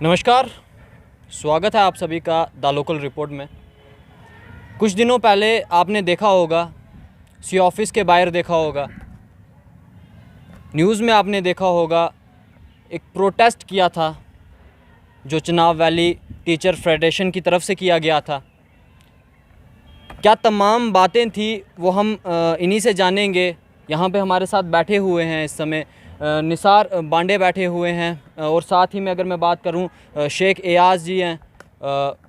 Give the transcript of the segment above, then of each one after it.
नमस्कार, स्वागत है आप सभी का द लोकल रिपोर्ट में। कुछ दिनों पहले आपने देखा होगा, सी ऑफिस के बाहर देखा होगा, न्यूज़ में आपने देखा होगा, एक प्रोटेस्ट किया था जो चिनाब वैली टीचर फेडरेशन की तरफ से किया गया था। क्या तमाम बातें थी वो हम इन्हीं से जानेंगे। यहाँ पे हमारे साथ बैठे हुए हैं इस समय निसार बांडे बैठे हुए हैं और साथ ही में अगर मैं बात करूँ शेख एयाज जी हैं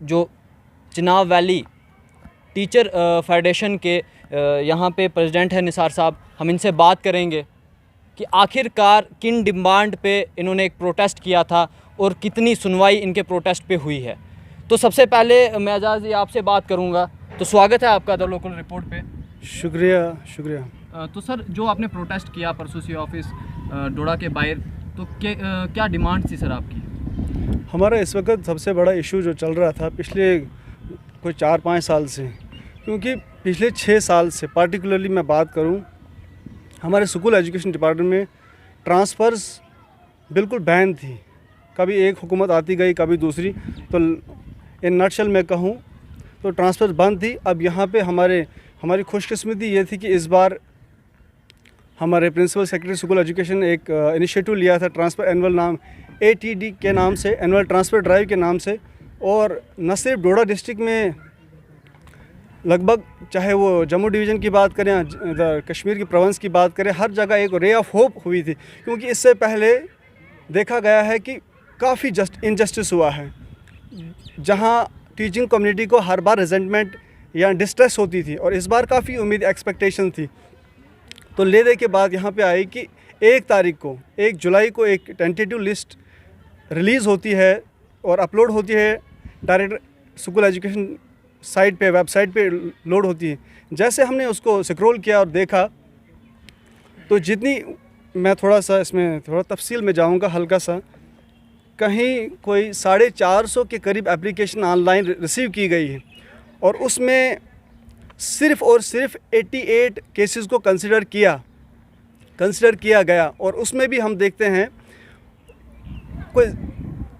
जो चिनाब वैली टीचर फेडरेशन के यहाँ पे प्रेसिडेंट है निसार साहब। हम इनसे बात करेंगे कि आखिरकार किन डिमांड पे इन्होंने एक प्रोटेस्ट किया था और कितनी सुनवाई इनके प्रोटेस्ट पे हुई है। तो सबसे पहले मैं एजाज जी आपसे बात करूँगा। तो स्वागत है आपका द लोकल रिपोर्ट पे। शुक्रिया। तो सर, जो आपने प्रोटेस्ट किया परसों सी ऑफिस डोडा के बाहर, तो क्या डिमांड थी सर आपकी? हमारा इस वक्त सबसे बड़ा इशू जो चल रहा था पिछले कोई 4-5 साल से, क्योंकि पिछले 6 साल से पार्टिकुलरली मैं बात करूं, हमारे स्कूल एजुकेशन डिपार्टमेंट में ट्रांसफ़र्स बिल्कुल बैन थी। कभी एक हुकूमत आती गई, कभी दूसरी। तो इन नटशल में कहूं तो ट्रांसफ़र बंद थी। अब यहाँ पे हमारी खुशकिस्मती ये थी कि इस बार हमारे प्रिंसिपल सेक्रेटरी स्कूल एजुकेशन ने एक इनिशिएटिव लिया था, ट्रांसफ़र एनुअल नाम ATD के नाम से, एनुअल ट्रांसफ़र ड्राइव के नाम से। और न सिर्फ डोडा डिस्ट्रिक्ट में, लगभग चाहे वो जम्मू डिवीज़न की बात करें, इधर कश्मीर की प्रोविंस की बात करें, हर जगह एक रे ऑफ होप हुई थी। क्योंकि इससे पहले देखा गया है कि काफ़ी इनजस्टिस हुआ है, जहाँ टीचिंग कम्युनिटी को हर बार रिजेंटमेंट या डिस्ट्रेस होती थी, और इस बार काफ़ी उम्मीद एक्सपेक्टेशन थी। तो ले दे के बाद यहाँ पे आई कि 1 जुलाई को एक टेंटेटिव लिस्ट रिलीज़ होती है और अपलोड होती है डायरेक्ट स्कूल एजुकेशन साइट पे, वेबसाइट पे लोड होती है। जैसे हमने उसको स्क्रॉल किया और देखा, तो मैं थोड़ा सा इसमें थोड़ा तफसील में जाऊँगा हल्का सा। कहीं कोई 450 के करीब एप्लीकेशन ऑनलाइन रिसीव की गई है, और उसमें सिर्फ़ और सिर्फ 88 केसेस को कंसिडर किया गया। और उसमें भी हम देखते हैं कोई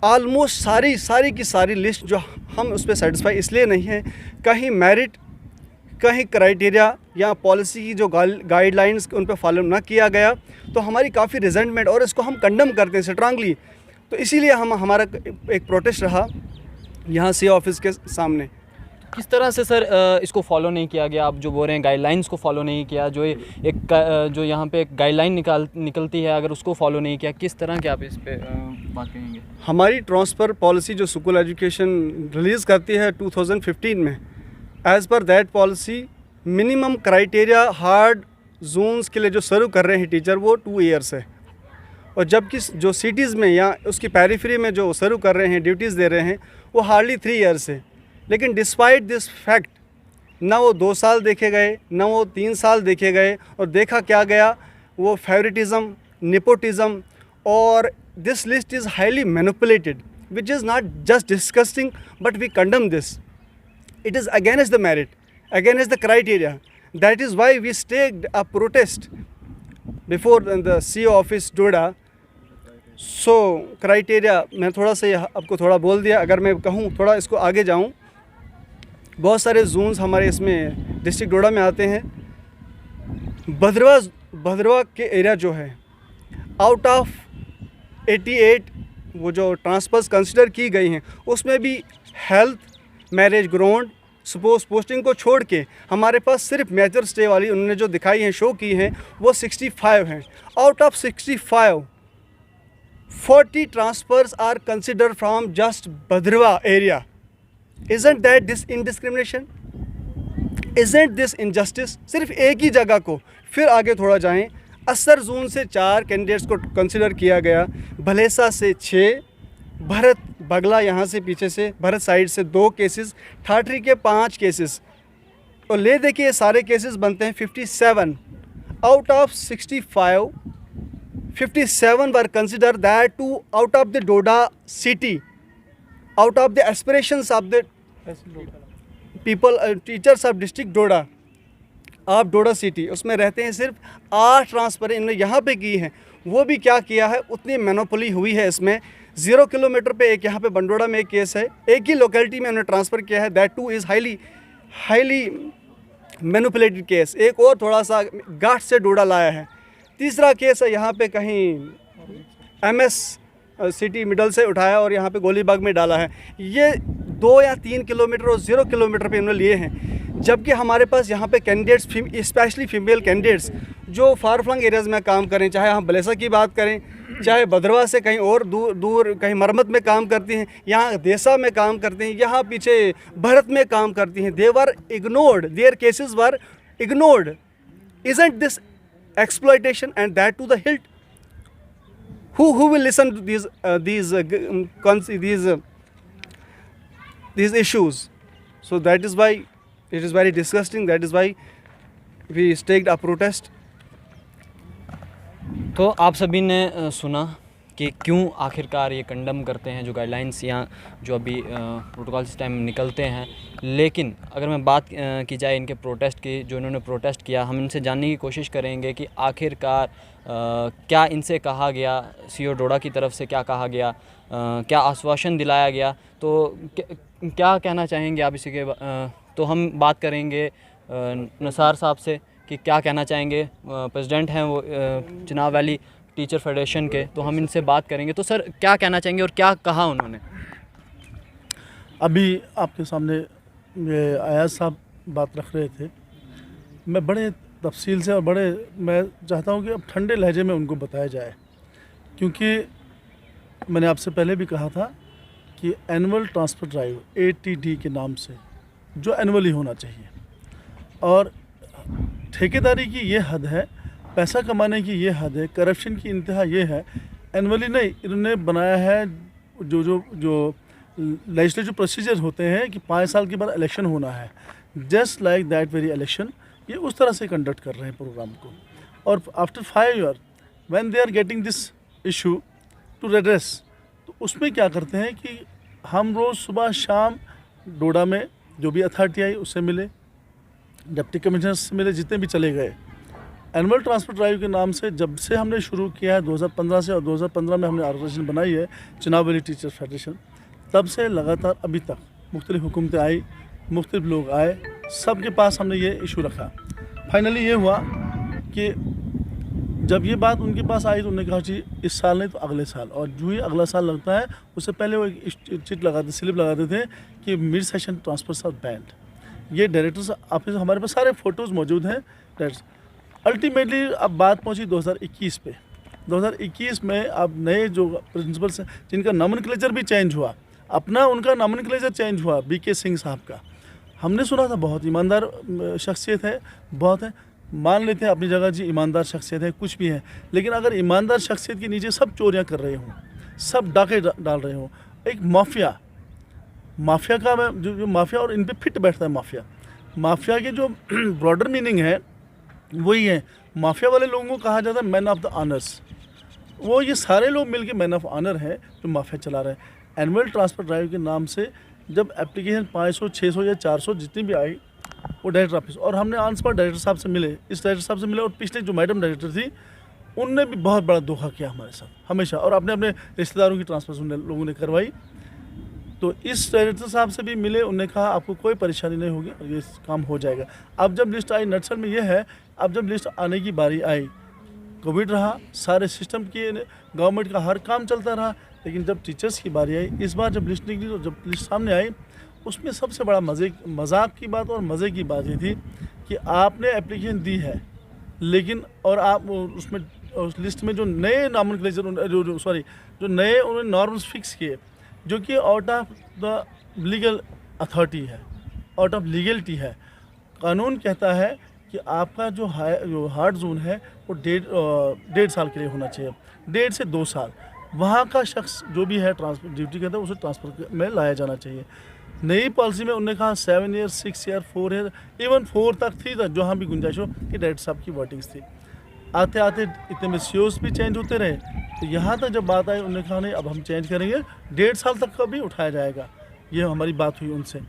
आलमोस्ट सारी की सारी लिस्ट जो हम उस पर सेटिस्फाई इसलिए नहीं हैं, कहीं मेरिट, कहीं क्राइटेरिया या पॉलिसी की जो गाइडलाइंस उन पर फॉलो ना किया गया, तो हमारी काफ़ी रिजेंटमेंट, और इसको हम कंडम करते हैं स्ट्रांगली। तो इसीलिए हमारा एक प्रोटेस्ट रहा यहाँ सी ऑफिस के सामने। किस तरह से सर इसको फॉलो नहीं किया गया? आप जो बोल रहे हैं गाइडलाइंस को फॉलो नहीं किया, जो यहाँ पे एक गाइडलाइन निकलती है, अगर उसको फॉलो नहीं किया, किस तरह के आप इस पे बात करेंगे? हमारी ट्रांसफ़र पॉलिसी जो स्कूल एजुकेशन रिलीज़ करती है 2015 में, एज़ पर that policy minimum criteria hard zones के लिए जो सर्व कर रहे हैं टीचर, वो 2 ईयर्स है। और जबकि जो सिटीज़ में या उसकी पेरिफेरी में जो सर्व कर रहे हैं, ड्यूटीज़ दे रहे हैं, वो हार्डली 3 ईयर्स है। लेकिन डिस्पाइट दिस फैक्ट, ना वो 2 साल देखे गए, ना वो 3 साल देखे गए, और देखा क्या गया, वो फेवरेटिज़म, नेपोटिज़म, और this list is highly manipulated, which is not just disgusting, but we condemn this. It is against the merit, against the criteria. That is why we staked a protest before the C office Doda. So criteria मैं थोड़ा सा आपको थोड़ा बोल दिया। अगर मैं कहूँ थोड़ा इसको आगे जाऊँ, बहुत सारे जोन्स हमारे इसमें डिस्ट्रिक्ट डोडा में आते हैं। भद्रवा के एरिया जो है, आउट ऑफ 88 वो जो ट्रांसफर्स कंसिडर की गई हैं, उसमें भी health, marriage, ground, suppose posting को छोड़ के हमारे पास सिर्फ मेजर स्टे वाली उन्होंने जो दिखाई हैं, शो की हैं, वो 65 हैं। Out of 65, 40 transfers are considered from just Bhadrava area. Isn't that this indiscrimination? Isn't this injustice? सिर्फ एक ही जगह को, फिर आगे थोड़ा जाएं, असर जोन से 4 कैंडिडेट्स को कंसिडर किया गया, भलेसा से 6, भरत बगला यहाँ से पीछे से भरत साइड से 2 केसेस, ठाठरी के 5 केसेस, और ले देखिए ये सारे केसेस बनते हैं 57। Out of 65, 57 were considered, that too out of the Doda city, out of the aspirations of the people, teachers of district Doda, of Doda city। उसमें रहते हैं सिर्फ 8 ट्रांसफ़र इन्होंने यहाँ पे की हैं, वो भी क्या किया है, उतनी मोनोपोली हुई है इसमें। 0 किलोमीटर पे एक यहाँ पे बंडोड़ा में एक केस है, एक ही लोकेलिटी में उन्होंने ट्रांसफ़र किया है, that two is highly manipulated case. एक और थोड़ा सा गाठ से डोडा लाया है। तीसरा केस है यहाँ पे कहीं MS सिटी मिडल से उठाया और यहाँ पे गोलीबाग में डाला है। ये 2 या 3 किलोमीटर और 0 किलोमीटर पे इन्होंने लिए हैं, जबकि हमारे पास यहाँ पे कैंडिडेट्स स्पेशली फीमेल कैंडिडेट्स जो फार फ्लंग एरियाज़ में काम करें, चाहे हम बलेसा की बात करें, चाहे भद्रवा से कहीं और दूर कहीं मरम्मत में काम करती हैं, यहाँ देसा में काम करते हैं, यहाँ पीछे भरत में काम करती हैं। They were ignored, their cases were ignored. Isn't this exploitation, and that to the hilt? Who will listen to these issues? So that is why it is very disgusting. That is why we staked a protest. तो आप सभी ने सुना कि क्यों आखिरकार ये condemn करते हैं जो गाइडलाइंस यहाँ जो अभी प्रोटोकॉल इस टाइम निकलते हैं। लेकिन अगर मैं बात की जाए इनके प्रोटेस्ट की, जो इन्होंने प्रोटेस्ट किया, हम इनसे जानने की कोशिश करेंगे कि आखिरकार क्या इनसे कहा गया, CO डोडा की तरफ से क्या कहा गया, क्या आश्वासन दिलाया गया, तो क्या कहना चाहेंगे आप इसी के तो हम बात करेंगे निसार साहब से कि क्या कहना चाहेंगे। प्रेसिडेंट हैं वो चिनाब वैली टीचर फेडरेशन के, तो हम इनसे बात करेंगे। तो सर क्या कहना चाहेंगे और क्या कहा उन्होंने? अभी आपके सामने अयाज साहब बात रख रहे थे, मैं बड़े तफसील से और मैं चाहता हूं कि अब ठंडे लहजे में उनको बताया जाए, क्योंकि मैंने आपसे पहले भी कहा था कि एनुअल ट्रांसफ़र ड्राइव ATD के नाम से जो एनुअली होना चाहिए, और ठेकेदारी की ये हद है, पैसा कमाने की ये हद है, करप्शन की इंतहा ये है। एनुअली नहीं, इन्होंने बनाया है जो लेजिस्लेटिव प्रोसीजर होते हैं कि 5 साल के बाद इलेक्शन होना है, just like that very election, ये उस तरह से कंडक्ट कर रहे हैं प्रोग्राम को। और after 5 year when they are getting this issue to redress, तो उसमें क्या करते हैं कि हम रोज़ सुबह शाम डोडा में जो भी अथॉरिटी आई उससे मिले, डिप्टी कमिश्नर से मिले, जितने भी चले गए। एनुअल ट्रांसफ़र ड्राइव के नाम से जब से हमने शुरू किया है 2015 से, और 2015 में हमने ऑर्गेनाइजेशन बनाई है चिनाब वैली टीचर फेडरेशन, तब से लगातार अभी तक मुख्तलिफ हुकूमतें आई, मुख्तलिफ लोग आए, सब के पास हमने ये इशू रखा। फाइनली ये हुआ कि जब ये बात उनके पास आई तो उन्होंने कहा जी इस साल नहीं तो अगले साल, और जो ही अगला साल लगता है उससे पहले वो एक चिट लगाते, स्लिप लगाते थे कि mid session transfers are banned. ये डायरेक्टर्स ऑफिस, हमारे पास सारे फ़ोटोज़ मौजूद हैं। अल्टीमेटली अब बात पहुंची 2021 पे। 2021 में अब नए जो प्रिंसिपल्स हैं जिनका नॉमेनक्लेचर भी चेंज हुआ, उनका नॉमेनक्लेचर चेंज हुआ, BK सिंह साहब का। हमने सुना था बहुत ईमानदार शख्सियत है, बहुत है, मान लेते हैं अपनी जगह जी ईमानदार शख्सियत है, कुछ भी है, लेकिन अगर ईमानदार शख्सियत के नीचे सब चोरियाँ कर रहे हों, सब डाके डाल रहे हों, एक माफिया का जो माफिया, और इन पर फिट बैठता है माफिया के जो ब्रॉडर मीनिंग है वही है। माफिया वाले लोगों को कहा जाता है मैन ऑफ द ऑनर्स, वो ये सारे लोग मिलके मैन ऑफ ऑनर है जो माफिया चला रहे हैं। एनुअल ट्रांसफ़र ड्राइव के नाम से जब एप्लीकेशन 500, 600 या 400 जितनी भी आई, वो डायरेक्टर ऑफिस, और हमने ऑन स्पॉट डायरेक्टर साहब से मिले, इस डायरेक्टर साहब से मिले, और पिछले जो मैडम डायरेक्टर थी उनने भी बहुत बड़ा धोखा किया हमारे साथ हमेशा, और अपने रिश्तेदारों की ट्रांसफर लोगों ने करवाई। तो इस डायरेक्टर साहब से भी मिले, उन्होंने कहा आपको कोई परेशानी नहीं होगी और ये काम हो जाएगा। अब जब लिस्ट आई, नक्सल में ये है, अब जब लिस्ट आने की बारी आई, कोविड रहा, सारे सिस्टम की गवर्नमेंट का हर काम चलता रहा, लेकिन जब टीचर्स की बारी आई, इस बार जब लिस्ट निकली, तो जब लिस्ट सामने आई, उसमें सबसे बड़ा मजाक की बात और मज़े की बात ये थी कि आपने एप्लीकेशन दी है, लेकिन और आप उसमें उस लिस्ट में जो नए नॉमेनक्लेचर जो नए उन्होंने नॉर्म्स फिक्स किए, जो कि out of the legal authority है, आउट ऑफ लीगलिटी है। कानून कहता है कि आपका जो हार्ड जोन है वो 1.5 साल के लिए होना चाहिए, 1.5 से 2 साल। वहाँ का शख्स जो भी है ट्रांसफर ड्यूटी करता है उसे ट्रांसफ़र में लाया जाना चाहिए। नई पॉलिसी में उन्होंने कहा 7 ईयर, 6 ईयर, 4 ईयर, इवन 4 तक थी, जहाँ भी गुंजाइश हो, कि डायरेक्टर साहब की वर्टिंग्स थी। आते आते इतने में COs भी चेंज होते रहे, तो यहाँ तक जब बात आई उन्होंने कहा नहीं अब हम चेंज करेंगे, 1.5 साल तक का भी उठाया जाएगा। ये हमारी बात हुई उनसे।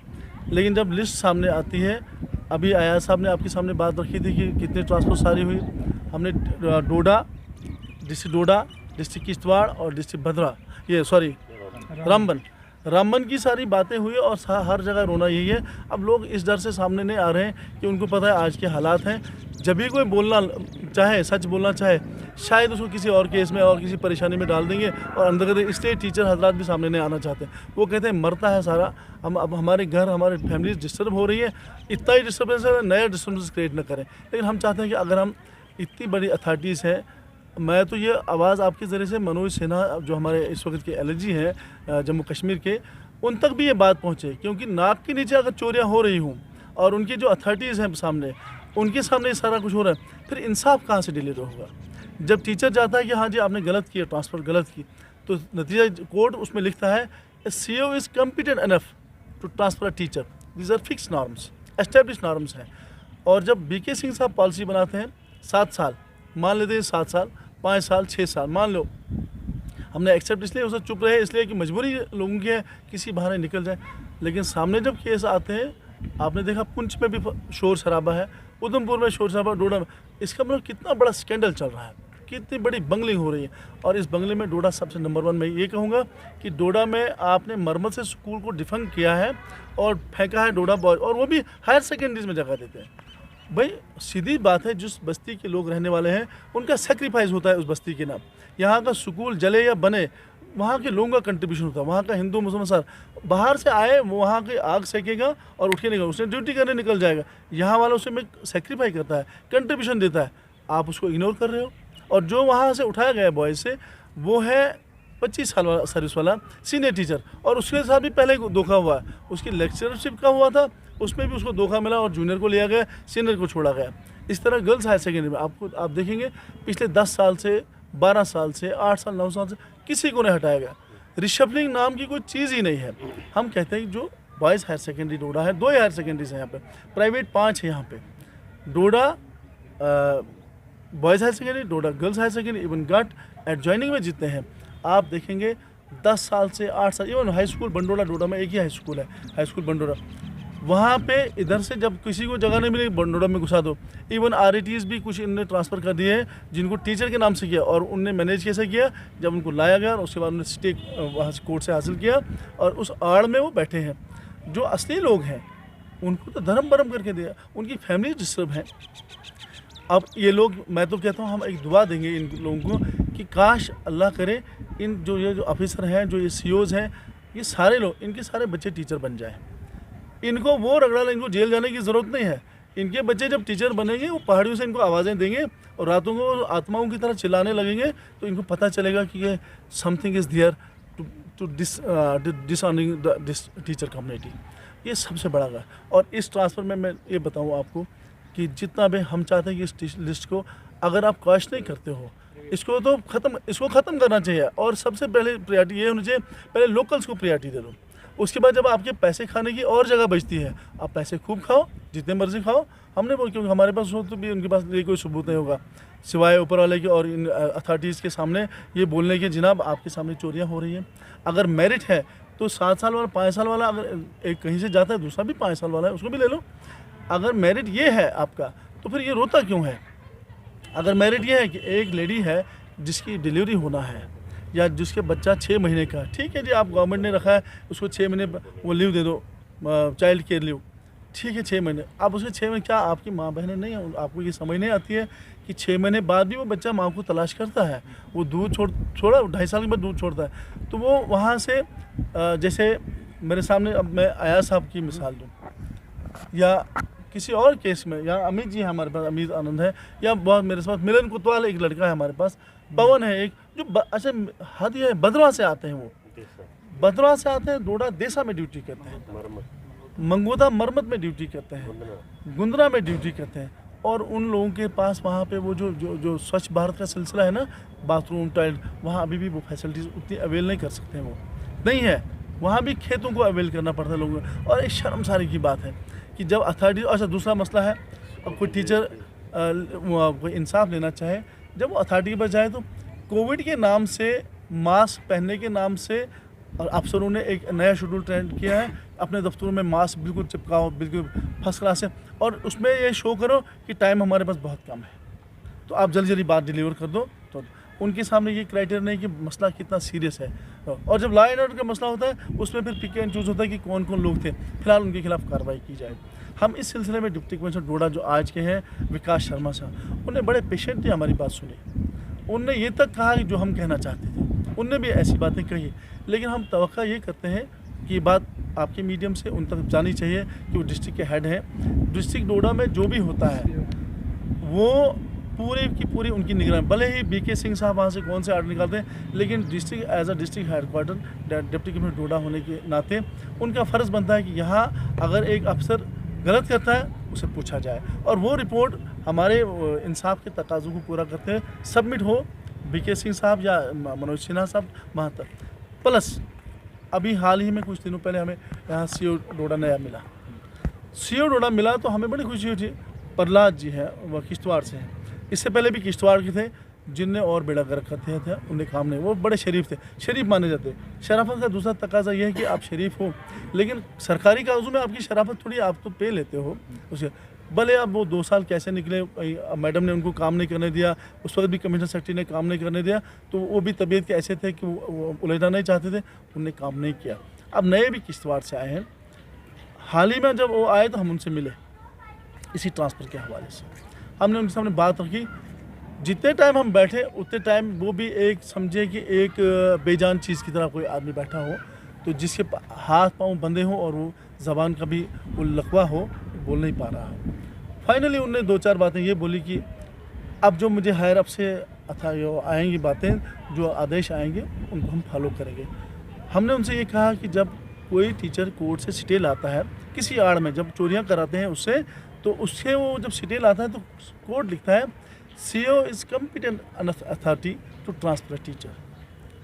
लेकिन जब लिस्ट सामने आती है, अभी अयाज साहब ने आपके सामने बात रखी थी कि कितने ट्रांसफर सारी हुई, हमने डोडा डिस्ट्रिक्ट डोडा, डिस्ट्रिक्ट किश्तवाड़ और डिस्ट्रिक्ट भद्रा, ये सॉरी रामबन की सारी बातें हुई और हर जगह रोना यही है। अब लोग इस डर से सामने नहीं आ रहे हैं कि उनको पता है आज के हालात हैं। जब भी कोई बोलना चाहे, सच बोलना चाहे, शायद उसको किसी और केस में और किसी परेशानी में डाल देंगे और अंदर इसलिए टीचर हजरात भी सामने नहीं आना चाहते। वो कहते हैं मरता है सारा, हम अब हमारे घर हमारे फैमिली डिस्टर्ब हो रही है, इतना ही डिस्टर्बेंस है, नया डिस्टर्बेंस क्रिएट न करें। लेकिन हम चाहते हैं कि अगर हम इतनी बड़ी अथॉरिटीज़ हैं, मैं तो ये आवाज़ आपके ज़रिए से मनोज सिन्हा जो हमारे इस वक्त के एलजी हैं जम्मू कश्मीर के, उन तक भी ये बात पहुँचे, क्योंकि नाक के नीचे अगर चोरियाँ हो रही हूँ और उनकी जो अथॉरिटीज़ हैं सामने, उनके सामने ये सारा कुछ हो रहा है, फिर इंसाफ कहाँ से डिलीवर होगा? जब टीचर जाता है कि हाँ जी आपने गलत किया, ट्रांसफ़र गलत की, तो नतीजा कोर्ट उसमें लिखता है CEO is competent enough to transfer a teacher, these are fix norms, establish norms हैं। और जब BK सिंह साहब पॉलिसी बनाते हैं 7 साल, मान लेते हैं 7 साल, 5 साल, 6 साल मान लो, हमने एक्सेप्ट इसलिए उसे चुप रहे इसलिए कि मजबूरी लोगों की है, किसी बहाने निकल जाए। लेकिन सामने जब केस आते हैं, आपने देखा पुंछ में भी शोर शराबा है, उधमपुर में शोर शराबा, डोडा में, इसका मतलब कितना बड़ा स्कैंडल चल रहा है, कितनी बड़ी बंगलिंग हो रही है। और इस बंगले में डोडा सबसे नंबर 1। मैं ये कहूँगा कि डोडा में आपने मरम्मत से स्कूल को डिफंक किया है और फेंका है डोडा बॉयज, और वो भी हायर सेकेंडरीज में जगह देते हैं। भाई सीधी बात है, जिस बस्ती के लोग रहने वाले हैं उनका सेक्रीफाइस होता है उस बस्ती के नाम। यहाँ का स्कूल जले या बने, वहाँ के लोगों का कंट्रीब्यूशन होता है। वहाँ का हिंदू मुसलमान सर बाहर से आए, वो वहाँ की आग सेकेगा और उठ के निकल, उसने ड्यूटी करने निकल जाएगा। यहाँ वालों से में सेक्रीफाई करता है, कंट्रीब्यूशन देता है, आप उसको इग्नोर कर रहे हो। और जो वहाँ से उठाया गया बॉयज से, वो है 25 साल वाला सर्विस वाला सीनियर टीचर, और उसके साथ भी पहले धोखा हुआ है। उसकी लेक्चरशिप का हुआ था, उसमें भी उसको धोखा मिला और जूनियर को लिया गया, सीनियर को छोड़ा गया। इस तरह गर्ल्स हायर सेकेंडरी में आप देखेंगे पिछले 10 साल से, 12 साल से, 8 साल, 9 साल से किसी को नहीं हटाया गया। रिशफलिंग नाम की कोई चीज़ ही नहीं है। हम कहते हैं कि जो बॉयज़ हायर सेकेंडरी डोडा है, 2 हायर सेकेंडरीज हैं यहाँ पे, प्राइवेट 5 है यहाँ पे, डोडा बॉयज़ हायर सेकेंडरी, डोडा गर्ल्स हायर सेकेंडरी, इवन गट एडजॉइनिंग में जितने हैं आप देखेंगे 10 साल से 8 साल, इवन हाई स्कूल बंडोरा, डोडा में एक ही हाई स्कूल है, हाई स्कूल बंडोरा। वहाँ पे इधर से जब किसी को जगह नहीं मिली, बंडोरा में घुसा दो। इवन RATs भी कुछ इनने ट्रांसफ़र कर दिए हैं, जिनको टीचर के नाम से किया, और उनने मैनेज कैसे किया, जब उनको लाया गया और उसके बाद उन्होंने स्टे वहाँ से कोर्ट से हासिल किया, और उस आड़ में वो बैठे हैं। जो असली लोग हैं उनको तो धर्म बरम करके दिया, उनकी फैमिली डिस्टर्ब है। अब ये लोग, मैं तो कहता हूँ हम एक दुआ देंगे इन लोगों को कि काश अल्लाह करे इन ये जो ऑफिसर हैं, जो ये CEOs हैं, ये सारे लोग, इनके सारे बच्चे टीचर बन जाए। इनको वो रगड़ा, इनको जेल जाने की ज़रूरत नहीं है। इनके बच्चे जब टीचर बनेंगे, वो पहाड़ियों से इनको आवाज़ें देंगे और रातों को आत्माओं की तरह चिल्लाने लगेंगे, तो इनको पता चलेगा कि ये something is there to dishonouring the teacher community. ये सबसे बड़ा है। और इस ट्रांसफ़र में मैं ये बताऊँ आपको कि जितना भी हम चाहते हैं कि इस लिस्ट को अगर आप क्वेश्चन नहीं करते हो, इसको तो इसको ख़त्म करना चाहिए। और सबसे पहले प्रायोरिटी ये होनी चाहिए, पहले लोकल्स को प्रायोरिटी दे दो। उसके बाद जब आपके पैसे खाने की और जगह बचती है, आप पैसे खूब खाओ, जितने मर्जी खाओ। हमने बोल, क्योंकि हमारे पास हो तो भी उनके पास ये कोई सबूत नहीं होगा सिवाय ऊपर वाले के और इन अथॉरिटीज़ के सामने ये बोलने के, जनाब आपके सामने चोरियाँ हो रही हैं। अगर मेरिट है तो 7 साल वाला, 5 साल वाला, अगर एक कहीं से जाता है दूसरा भी 5 साल वाला है, उसको भी ले लो। अगर मेरिट ये है आपका, तो फिर ये रोता क्यों है? अगर मेरिट ये है कि एक लेडी है जिसकी डिलीवरी होना है या जिसके बच्चा 6 महीने का, ठीक है जी, आप गवर्नमेंट ने रखा है उसको 6 महीने वो लीव दे दो, चाइल्ड केयर लीव, ठीक है 6 महीने। आप उसके 6 महीने, क्या आपकी माँ बहनें नहीं हैं? आपको ये समझ नहीं आती है कि 6 महीने बाद भी वो बच्चा माँ को तलाश करता है, वो दूध छोड़ा 2.5 साल के बाद दूध छोड़ता है। तो वो वहाँ से जैसे मेरे सामने, अब मैं अयाज साहब की मिसाल दूँ या किसी और केस में, या अमित जी है हमारे पास, अमित आनंद है, या बहुत मेरे पास मिलन कोतवाल एक लड़का है हमारे पास, पवन है एक, जो अच्छा हद ये है, बदरवा से आते हैं, वो बदरवा से आते हैं, डोडा देसा में ड्यूटी करते हैं, मंगोदा मरमत में ड्यूटी करते हैं, गुंदरा में ड्यूटी करते हैं। और उन लोगों के पास वहाँ पे वो जो स्वच्छ भारत का सिलसिला है ना, बाथरूम टॉयलेट, वहाँ अभी भी वो फैसिलिटीज़ उतनी अवेल नहीं कर सकते हैं, वो नहीं है। वहाँ भी खेतों को अवेल करना पड़ता है लोगों को। और एक शर्मसारी की बात है कि जब अथॉरिटी, अच्छा दूसरा मसला है, अब कोई टीचर कोई इंसाफ लेना चाहे, जब वो अथॉरिटी के पास जाए तो कोविड के नाम से, मास्क पहनने के नाम से, और अफसरों ने एक नया शेड्यूल ट्रेंड किया है, अपने दफ्तरों में मास्क बिल्कुल चिपकाओ, बिल्कुल फर्स्ट क्लास है, और उसमें ये शो करो कि टाइम हमारे पास बहुत कम है, तो आप जल्दी जल्दी बात डिलीवर कर दो। तो उनके सामने ये क्राइटेरिया नहीं कि मसला कितना सीरियस है। और जब लॉ एंड ऑर्डर का मसला होता है उसमें फिर पिक एंड चूज होता है कि कौन कौन लोग थे, फिलहाल उनके खिलाफ कार्रवाई की जाए। हम इस सिलसिले में डिप्टी कमिश्नर डोडा जो आज के हैं विकास शर्मा साहब, उन्हें बड़े पेशेंटली हमारी बात सुनी। उनने ये तक कहा कि जो हम कहना चाहते थे, उनने भी ऐसी बातें कही, लेकिन हम तवक्का ये करते हैं कि ये बात आपके मीडियम से उन तक जानी चाहिए कि वो डिस्ट्रिक्ट के हेड हैं। डिस्ट्रिक्ट डोडा में जो भी होता है वो पूरे की पूरी उनकी निगरानी, भले ही बीके सिंह साहब वहाँ से कौन से आर्डर निकालते हैं, लेकिन district as a district headquarter deputy commissioner Doda होने के नाते उनका फ़र्ज़ बनता है कि यहाँ अगर एक अफसर गलत करता है उसे पूछा जाए और वो रिपोर्ट हमारे इंसाफ के तकाज़ों को पूरा करते हुए सबमिट हो बीके सिंह साहब या मनोज सिन्हा साहब वहाँ तक। प्लस अभी हाल ही में कुछ दिनों पहले हमें यहाँ सीओ डोडा नया मिला। सीओ डोडा मिला तो हमें बड़ी खुशी हुई थी। प्रहलाद जी हैं, वह किश्तवाड़ से हैं, इससे पहले भी किश्तवाड़ के थे जिनने और बेड़ा गर्क करते थे, उन्हें काम नहीं, वो बड़े शरीफ थे, शरीफ माने जाते। शराफत का दूसरा तकाजा यह है कि आप शरीफ हो, लेकिन सरकारी कागजों में आपकी शराफत थोड़ी आप तो पे लेते हो उसे। भले अब वो 2 साल कैसे निकले, मैडम ने उनको काम नहीं करने दिया, उस वक्त भी कमिश्नर सेक्रेटरी ने काम नहीं करने दिया, तो वो भी तबीयत के ऐसे थे कि वो उलझना नहीं चाहते थे, उनने काम नहीं किया। अब नए भी किश्तवाड़ से आए हैं, हाल ही में जब वो आए तो हम उनसे मिले इसी ट्रांसफ़र के हवाले से। हमने उनके सामने बात रखी, जितने टाइम हम बैठे उतने टाइम वो भी एक समझे कि एक बेजान चीज़ की तरह कोई आदमी बैठा हो, तो जिसके हाथ पाँव बंधे हों और वो ज़बान का भी वो लकवा हो, बोल नहीं पा रहा हो। फाइनली उनने 2-4 बातें ये बोली कि अब जो मुझे हायर अप से अथा जो आएंगी बातें, जो आदेश आएंगे उनको हम फॉलो करेंगे। हमने उनसे ये कहा कि जब कोई टीचर कोर्ट से स्टे लाता है किसी आड़ में, जब चोरियाँ कराते हैं उससे, तो उससे वो जब स्टे लाता है तो कोर्ट लिखता है CO is competent authority to transfer teacher,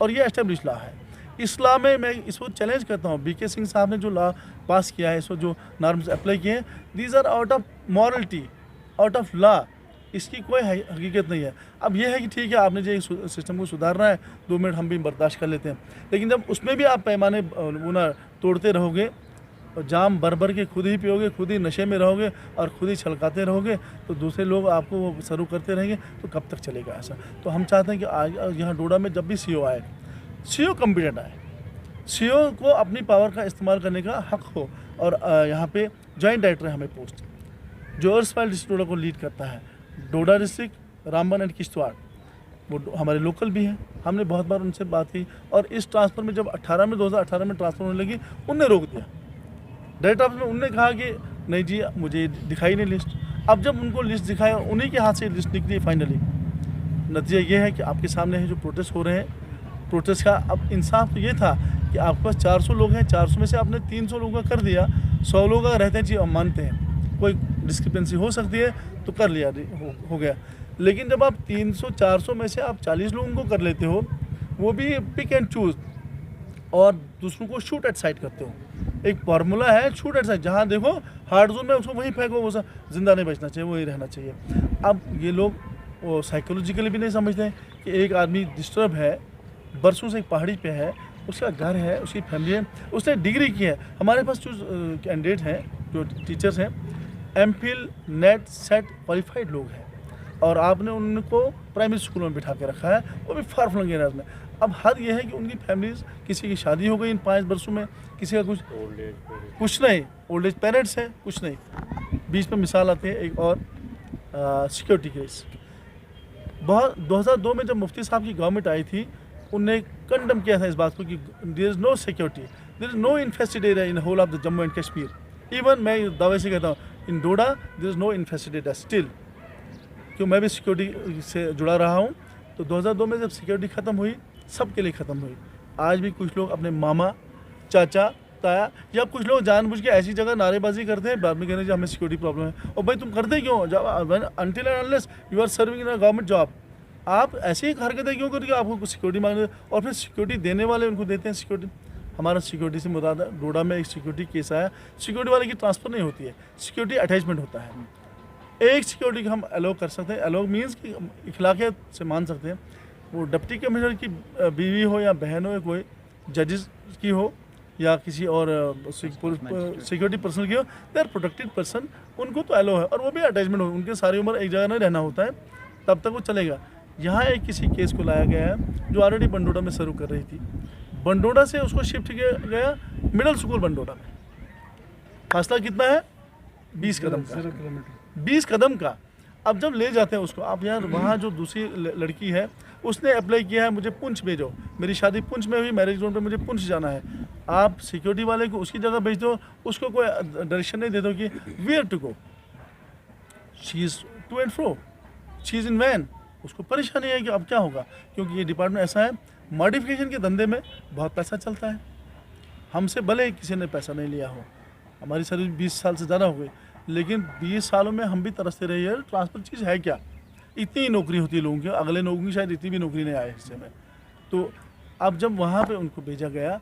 और ये एस्टेब्लिश लॉ है। इस लॉ में मैं इसको चैलेंज करता हूँ, बीके सिंह साहब ने जो लॉ पास किया है, इसको जो नॉर्म्स अप्लाई किए हैं, these are out of morality, out of law, इसकी कोई हकीकत नहीं है। अब यह है कि ठीक है आपने जो सिस्टम को सुधारना है 2 मिनट हम भी बर्दाश्त कर लेते हैं, लेकिन जब उसमें भी आप पैमाने वो ना तोड़ते रहोगे, जाम भर के खुद ही पियोगे, खुद ही नशे में रहोगे और खुद ही छलकाते रहोगे, तो दूसरे लोग आपको वो सरू करते रहेंगे, तो कब तक चलेगा ऐसा। तो हम चाहते हैं कि आज यहाँ डोडा में जब भी सीओ आए, सीओ कॉम्पिटेंट आए, सीओ को अपनी पावर का इस्तेमाल करने का हक हो। और यहाँ पे जॉइंट डायरेक्टर है हमें पोस्ट, जो अर्सवाइल डिस्ट्रिक्ट डोडा को लीड करता है, डोडा डिस्ट्रिक्ट, रामबन एंड किश्तवाड़, वो हमारे लोकल भी हैं। हमने बहुत बार उनसे बात की, और इस ट्रांसफ़र में जब 2018 में ट्रांसफ़र होने लगी, उनने रोक दिया डायरेक्टर ऑफिस में। उनने कहा कि नहीं जी मुझे दिखाई नहीं लिस्ट। अब जब उनको लिस्ट दिखाया, उन्हीं के हाथ से लिस्ट निकली फाइनली। नतीजा ये है कि आपके सामने है जो प्रोटेस्ट हो रहे हैं, प्रोटेस्ट का अब इंसाफ तो ये था कि आपके पास 400 लोग हैं, 400 में से आपने 300 लोगों का कर दिया, 100 लोग का रहते हैं जी, हम मानते हैं कोई डिस्क्रिपेंसी हो सकती है तो कर लिया, हो गया। लेकिन जब आप 300-400 में से आप 40 लोगों को कर लेते हो, वो भी पिक एंड चूज, और दूसरों को शूट एट साइट करते हो। एक फार्मूला है शूट एट साइट, जहाँ देखो हार्ड जोन में उसको वहीं फेंको, वो जिंदा नहीं बचना चाहिए, वही रहना चाहिए। अब ये लोग वो साइकोलॉजिकली भी नहीं समझते कि एक आदमी डिस्टर्ब है, बरसों से एक पहाड़ी पे है, उसका घर है, उसकी फैमिली है, उसने डिग्री की है। हमारे पास जो कैंडिडेट हैं, जो टीचर्स हैं, एमफिल नेट सेट क्वालिफाइड लोग हैं, और आपने उनको प्राइमरी स्कूल में बिठा के रखा है, वो भी फार फ्लंग एरियाज में। अब हद ये है कि उनकी फैमिलीज, किसी की शादी हो गई इन 5 वर्षों में, किसी का कुछ नहीं, ओल्ड एज पेरेंट्स हैं, कुछ नहीं। बीच में मिसाल आती है एक और सिक्योरिटी केस। 2002 में जब मुफ्ती साहब की गवर्नमेंट आई थी, उनने कंडम किया था इस बात को कि there is no security, there is no infested area in whole of the Jammu and Kashmir. Even मैं दावे से कहता हूँ, in Doda there is no infested area still, क्यों मैं भी सिक्योरिटी से जुड़ा रहा हूँ। तो 2002 में जब सिक्योरिटी ख़त्म हुई, सबके लिए ख़त्म हुई। आज भी कुछ लोग अपने मामा, चाचा, ताया, या कुछ लोग जानबूझ के ऐसी जगह नारेबाजी करते हैं, बाद में कहने हमें सिक्योरिटी प्रॉब्लम है। और भाई तुम करते क्यों? जब until and unless you are serving in a government job, आप ऐसी ही हरकतें क्यों करके आपको सिक्योरिटी मांगते, और फिर सिक्योरिटी देने वाले उनको देते हैं सिक्योरिटी। हमारा सिक्योरिटी से मुराद है, डोडा में एक सिक्योरिटी केस आया, सिक्योरिटी वाले की ट्रांसफ़र नहीं होती है, सिक्योरिटी अटैचमेंट होता है। एक सिक्योरिटी हम अलाउ कर सकते हैं, अलाउ मीन्स कि इखलाकियत से मान सकते हैं, वो डिप्टी कमिश्नर की बीवी हो या बहन हो, या कोई जजेस की हो, या किसी और सिक्योरिटी पर्सन की हो, दे आर प्रोटेक्टेड पर्सन, उनको तो अलाउ है, और वो भी अटैचमेंट हो, उनके सारी उम्र एक जगह नहीं रहना होता है, तब तक वो चलेगा। यहाँ एक किसी केस को लाया गया है जो ऑलरेडी बंडोड़ा में सर्व कर रही थी। बंडोड़ा से उसको शिफ्ट किया गया मिडिल स्कूल बंडोड़ा में। फासला कितना है? 20 कदम का। 20 कदम का। अब जब ले जाते हैं उसको, आप यार वहाँ जो दूसरी लड़की है उसने अप्लाई किया है मुझे पुंछ भेजो, मेरी शादी पुंछ में हुई, मैरिज ग्राउंड पे मुझे पुंछ जाना है। आप सिक्योरिटी वाले को उसकी जगह भेज दो, उसको कोई डायरेक्शन नहीं दे दो कि where to go, she is to and fro, she is in vain. उसको परेशानी है कि अब क्या होगा, क्योंकि ये डिपार्टमेंट ऐसा है, मॉडिफिकेशन के धंधे में बहुत पैसा चलता है। हमसे भले किसी ने पैसा नहीं लिया हो, हमारी सर्विस 20 साल से ज़्यादा हो गई, लेकिन 20 सालों में हम भी तरसते रहे यार ट्रांसपोर्ट चीज़ है क्या। इतनी ही नौकरी होती है लोगों की, अगले लोगों की शायद इतनी भी नौकरी नहीं आए हिस्से में। तो अब जब वहाँ पे उनको भेजा गया,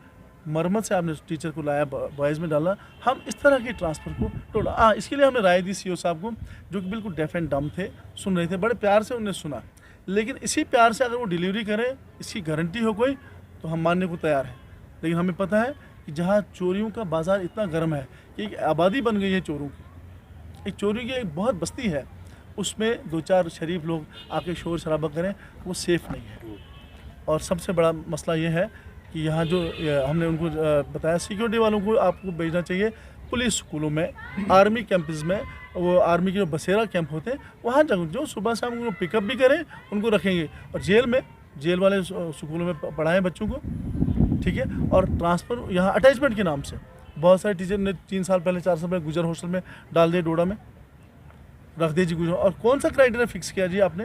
मरम्मत से आपने टीचर को लाया, बॉयज़ में डाला, हम इस तरह के ट्रांसफ़र को तोड़ा। इसके लिए हमने राय दी सीओ साहब को, जो कि बिल्कुल डेफ एंड डम थे, सुन रहे थे, बड़े प्यार से उन्हें सुना। लेकिन इसी प्यार से अगर वो डिलीवरी करें, इसकी गारंटी हो कोई, तो हम मानने को तैयार हैं। लेकिन हमें पता है कि जहाँ चोरियों का बाज़ार इतना गर्म है कि एक आबादी बन गई है चोरों की, एक चोरी की एक बहुत बस्ती है, उसमें 2-4 शरीफ लोग आके शोर शराबा करें, वो सेफ़ नहीं है। और सबसे बड़ा मसला ये है कि यहाँ जो हमने उनको बताया, सिक्योरिटी वालों को आपको भेजना चाहिए पुलिस स्कूलों में, आर्मी कैंपस में, वो आर्मी के जो बसेरा कैंप होते हैं वहाँ जो सुबह शाम उनको पिकअप भी करें, उनको रखेंगे। और जेल वाले स्कूलों में पढ़ाएं बच्चों को, ठीक है। और ट्रांसफ़र यहाँ अटैचमेंट के नाम से बहुत सारे टीचर ने 3 साल पहले 4 साल पहले गुजर हॉस्टल में डाल दिए, डोडा में रख दिए जी गुजर। और कौन सा क्राइटेरिया फिक्स किया जी आपने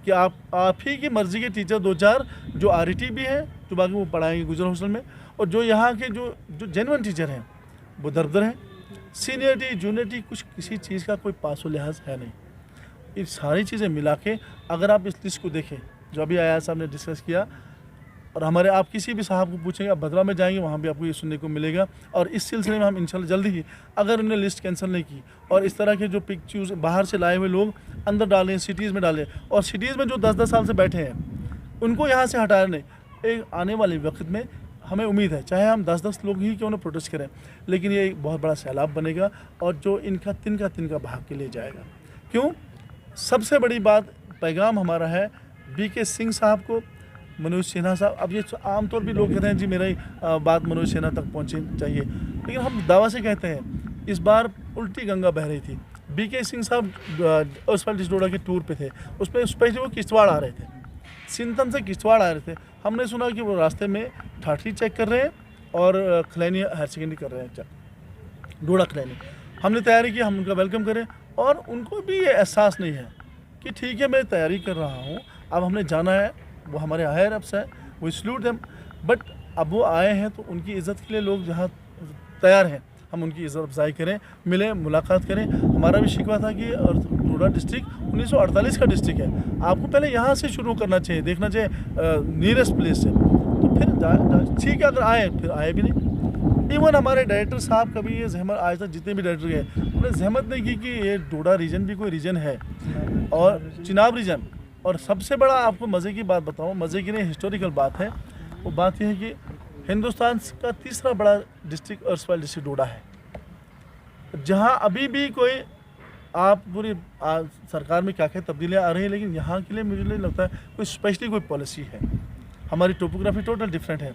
कि आप ही की मर्ज़ी के टीचर 2-4 जो RET भी हैं, जो बाकी वो पढ़ाएंगे गुजर हॉस्टल में, और जो यहाँ के जो जेन्युइन टीचर हैं वो दरदर हैं। सीनियरिटी जूनियरिटी कुछ किसी चीज़ का कोई पासो लिहाज है नहीं। ये सारी चीज़ें मिला के अगर आप इस लिस्ट को देखें जो अभी आया साहब ने डिस्कस किया, और हमारे आप किसी भी साहब को पूछेंगे, आप भद्रा में जाएंगे वहाँ भी आपको ये सुनने को मिलेगा। और इस सिलसिले में हम इंशाल्लाह जल्दी ही, अगर उन्होंने लिस्ट कैंसिल नहीं की और इस तरह के जो पिक्चर्स बाहर से लाए हुए लोग अंदर डालें, सिटीज़ में डालें, और सिटीज़ में जो 10-10 साल से बैठे हैं उनको यहाँ से हटाया नहीं, एक आने वाले वक्त में हमें उम्मीद है, चाहे हम 10-10 लोग ही क्यों ना प्रोटेस्ट करें, लेकिन ये एक बहुत बड़ा सैलाब बनेगा और जो इनका तिनका भाग के ले जाएगा। क्यों? सबसे बड़ी बात, पैगाम हमारा है BK सिंह साहब को, मनोज सिन्हा साहब। अब ये आमतौर पर लोग कहते हैं जी मेरा ही बात मनोज सिन्हा तक पहुँचनी चाहिए, लेकिन हम दावा से कहते हैं इस बार उल्टी गंगा बह रही थी। BK सिंह साहब उस वाले डोडा के टूर पे थे, उसमें स्पेशली वो किश्तवाड़ आ रहे थे, सिंथन से किश्तवाड़ आ रहे थे। हमने सुना कि वो रास्ते में ठाठरी चेक कर रहे हैं और खलैनी हायर सेकेंडरी कर रहे हैं चेक, डोडा खलैनी। हमने तैयारी की, हम उनका वेलकम करें, और उनको भी ये एहसास नहीं है कि ठीक है मैं तैयारी कर रहा हूँ, अब हमने जाना है, वो हमारे हायर अप्स हैं, वो सल्यूट देम, बट अब वो आए हैं तो उनकी इज़्ज़त के लिए लोग जहाँ तैयार हैं हम उनकी इज़्ज़त अफजाई करें, मिलें, मुलाकात करें। हमारा भी शिकवा था कि डोडा डिस्ट्रिक्ट 1948 का डिस्ट्रिक्ट है, आपको पहले यहाँ से शुरू करना चाहिए, देखना चाहिए नियरेस्ट प्लेस से, तो फिर ठीक है अगर आए, फिर आए भी नहीं। इवन हमारे डायरेक्टर साहब कभी ये जहमत, आज तक जितने भी डायरेक्टर गए उन्होंने जहमत नहीं की कि ये डोडा रीजन भी कोई रीजन है, और चिनाब रीजन। और सबसे बड़ा आपको मज़े की बात बताऊँ, मज़े की नहीं हिस्टोरिकल बात है, वो बात यह है कि हिंदुस्तान का तीसरा बड़ा डिस्ट्रिक्ट अर्सवाइल डिस्ट्रिक्ट डोडा है, जहाँ अभी भी कोई आप पूरी सरकार में क्या क्या तब्दीलियाँ आ रही हैं, लेकिन यहाँ के लिए मुझे नहीं लगता है कोई स्पेशली कोई पॉलिसी है। हमारी टोपोग्राफी टोटल डिफरेंट है।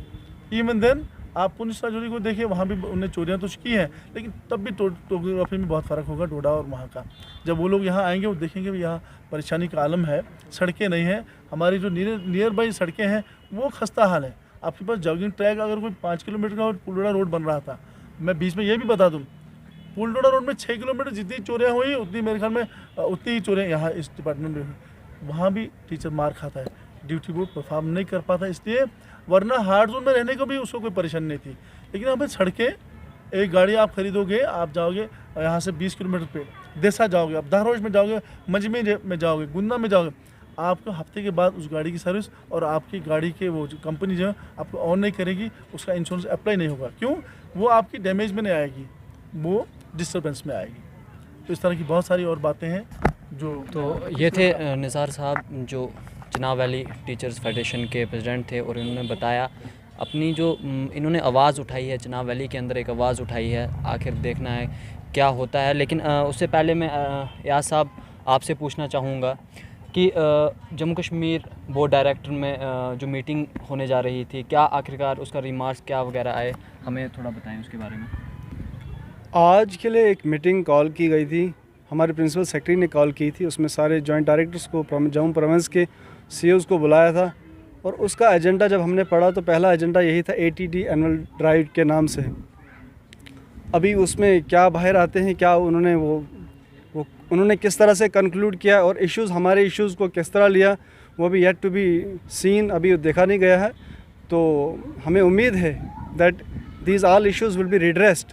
इवन देन आप पुंछ राजौरी को देखिए, वहाँ भी उन्होंने चोरियाँ तो की हैं, लेकिन तब भी टोपोग्राफी में बहुत फ़र्क होगा डोडा और वहाँ का। जब वो लोग यहाँ आएंगे वो देखेंगे भी यहाँ परेशानी का आलम है, सड़कें नहीं हैं, हमारी जो नियर बाई सड़कें हैं वो खस्ता हाल है। आपके पास जॉगिंग ट्रैक अगर कोई 5 किलोमीटर का पुलडोडा रोड बन रहा था, मैं बीच में ये भी बता दूँ, पुलडोडा रोड में 6 किलोमीटर जितनी चोरियाँ हुई उतनी मेरे ख्याल में उतनी ही चोरियाँ यहाँ इस डिपार्टमेंट में हुई। वहाँ भी टीचर मार खाता है, ड्यूटी बोर्ड परफॉर्म नहीं कर पाता, इसलिए, वरना हार्ड जोन में रहने को भी उसको कोई परेशानी नहीं थी। लेकिन हमें सड़कें, एक गाड़ी आप खरीदोगे, आप जाओगे यहाँ से 20 किलोमीटर पे देसा जाओगे, आप दारोज में जाओगे, मंजमे में जाओगे, गुन्ना में जाओगे, आपको हफ्ते के बाद उस गाड़ी की सर्विस और आपकी गाड़ी के वो जो कंपनी जो है आपको ऑन नहीं करेगी, उसका इंश्योरेंस अप्लाई नहीं होगा। क्यों? वो आपकी डैमेज में नहीं आएगी, वो डिस्टर्बेंस में आएगी। तो इस तरह की बहुत सारी और बातें हैं जो। तो ये थे निसार साहब जो चिनाब वैली टीचर्स फेडरेशन के प्रेसिडेंट थे, और इन्होंने बताया अपनी जो इन्होंने आवाज़ उठाई है, चिनाब वैली के अंदर एक आवाज़ उठाई है, आखिर देखना है क्या होता है। लेकिन उससे पहले मैं याद साहब आपसे पूछना चाहूँगा कि जम्मू कश्मीर बोर्ड डायरेक्टर में जो मीटिंग होने जा रही थी, क्या आखिरकार उसका रिमार्क्स क्या वगैरह आए, हमें थोड़ा बताएं उसके बारे में। आज के लिए एक मीटिंग कॉल की गई थी, हमारे प्रिंसिपल सेक्रेटरी ने कॉल की थी। उसमें सारे जॉइंट डायरेक्टर्स को, जम्मू प्रोविंस के सीईओज़ को बुलाया था और उसका एजेंडा जब हमने पढ़ा तो पहला एजेंडा यही था ATD एनुअल ड्राइव के नाम से। अभी उसमें क्या बाहर आते हैं, क्या उन्होंने उन्होंने किस तरह से कंक्लूड किया और इश्यूज़, हमारे इश्यूज़ को किस तरह लिया, वो भी येट टू बी सीन, अभी देखा नहीं गया है। तो हमें उम्मीद है that these all issues will be redressed.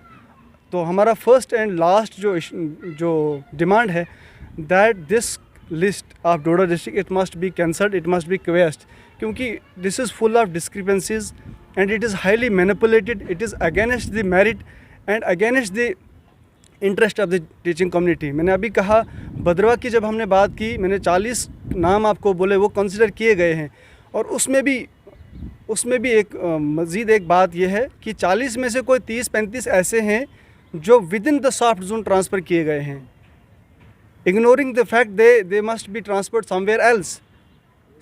तो हमारा फर्स्ट एंड लास्ट जो डिमांड है that this list of Doda district it must be cancelled, it must be quashed, क्योंकि this is full of discrepancies and it is highly manipulated, it is against the merit and against the interest of the teaching community. मैंने अभी कहा भद्रवा की जब हमने बात की, मैंने 40 नाम आपको बोले, वो कंसिडर किए गए हैं और उसमें भी एक मज़ीद एक बात यह है कि 40 में से कोई 30-35 ऐसे हैं जो with in the soft zone transfer किए गए हैं, ignoring the fact they must be transferred somewhere else.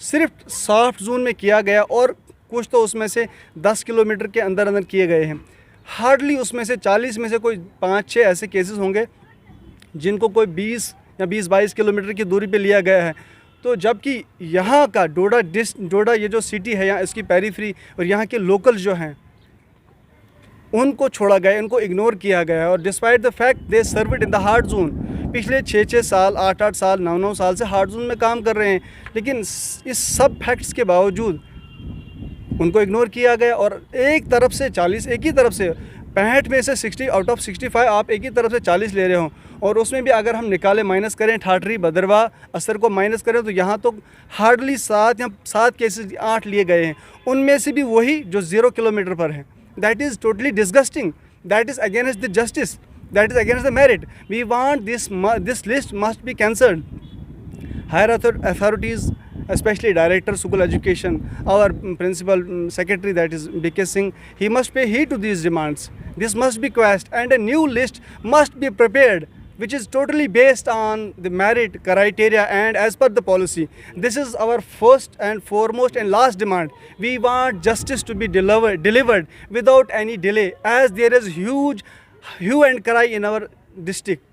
सिर्फ सॉफ्ट जोन में किया गया और कुछ तो उसमें से 10 किलोमीटर के अंदर अंदर किए गए हैं। हार्डली उसमें से 40 में से कोई 5-6 ऐसे केसेस होंगे जिनको कोई 20 या 20-22 किलोमीटर की दूरी पे लिया गया है। तो जबकि यहाँ का डोडा ये जो सिटी है, यहाँ इसकी पेरीफ्री और यहाँ के लोकल्स जो हैं उनको छोड़ा गया, उनको इग्नोर किया गया है। और despite the fact they served in the hard zone, पिछले 6-6 साल, 8-8 साल, 9-9 साल से हार्ड जोन में काम कर रहे हैं, लेकिन इस सब फैक्ट्स के बावजूद उनको इग्नोर किया गया। और एक तरफ से 40, एक ही तरफ से 65 में से 60 आउट ऑफ 65 आप एक ही तरफ से 40 ले रहे हो, और उसमें भी अगर हम निकालें, माइनस करें ठाठरी, भद्रवा, असर को माइनस करें तो यहाँ तो हार्डली 7 केसेस 8 लिए गए हैं, उनमें से भी वही जो 0 किलोमीटर पर है। That is totally disgusting. That is against the justice. That is against the merit. We want this list must be cancelled. Higher authorities, especially Director School Education, our Principal Secretary, that is BK Singh, he must pay heed to these demands. This must be quashed and a new list must be prepared, which is totally based on the merit criteria and as per the policy. This is our first and foremost and last demand. We want justice to be delivered without any delay, as there is huge hue and cry in our district.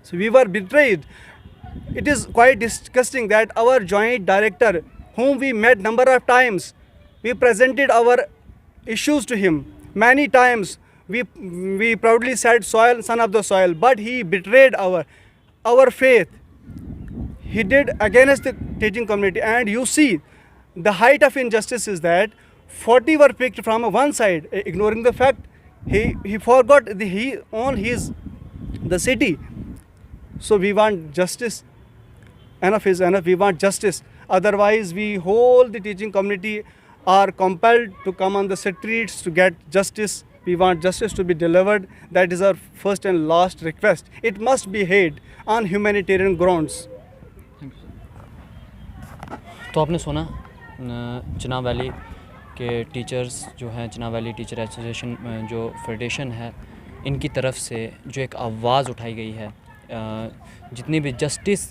So we were betrayed. It is quite disgusting that our joint director, whom we met number of times, we presented our issues to him many times. We proudly said soil, son of the soil, but he betrayed our faith. He did against the teaching community, and you see the height of injustice is that 40 were picked from one side, ignoring the fact he forgot the city. So we want justice. Enough is enough. We want justice. Otherwise, we whole the teaching community are compelled to come on the streets to get justice. We want justice to be delivered. That is our first and last request. It must be held on humanitarian grounds. तो आपने सुना Chenab valley के teachers जो हैं, Chenab valley teacher association जो federation है, इनकी तरफ से जो एक आवाज़ उठाई गई है, जितनी भी जस्टिस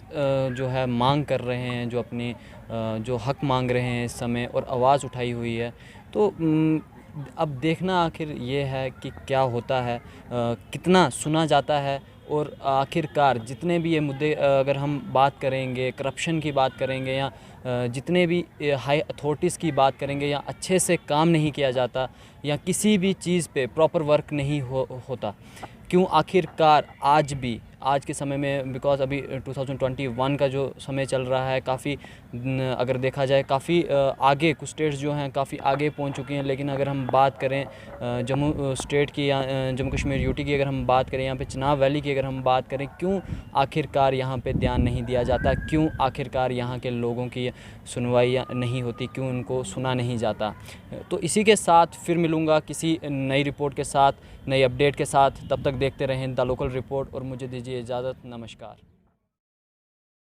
जो है मांग कर रहे हैं, जो अपनी जो हक मांग रहे हैं इस समय और आवाज़ उठाई हुई है, तो अब देखना आखिर ये है कि क्या होता है, कितना सुना जाता है और आखिरकार जितने भी ये मुद्दे अगर हम बात करेंगे, करप्शन की बात करेंगे या जितने भी हाई अथॉरिटीज़ की बात करेंगे, या अच्छे से काम नहीं किया जाता या किसी भी चीज़ पे प्रॉपर वर्क नहीं होता, क्यों आखिरकार आज के समय में, बिकॉज़ अभी 2021 का जो समय चल रहा है, काफ़ी अगर देखा जाए काफ़ी आगे कुछ स्टेट्स जो हैं काफ़ी आगे पहुंच चुकी हैं, लेकिन अगर हम बात करें जम्मू स्टेट की या जम्मू कश्मीर यूटी की अगर हम बात करें, यहाँ पे चिनाब वैली की अगर हम बात करें, क्यों आखिरकार यहाँ पे ध्यान नहीं दिया जाता, क्यों आखिरकार यहाँ के लोगों की सुनवाई नहीं होती, क्यों उनको सुना नहीं जाता। तो इसी के साथ फिर मिलूँगा किसी नई रिपोर्ट के साथ, नई अपडेट के साथ। तब तक देखते रहें द लोकल रिपोर्ट और मुझे दीजिए इजाज़त। नमस्कार।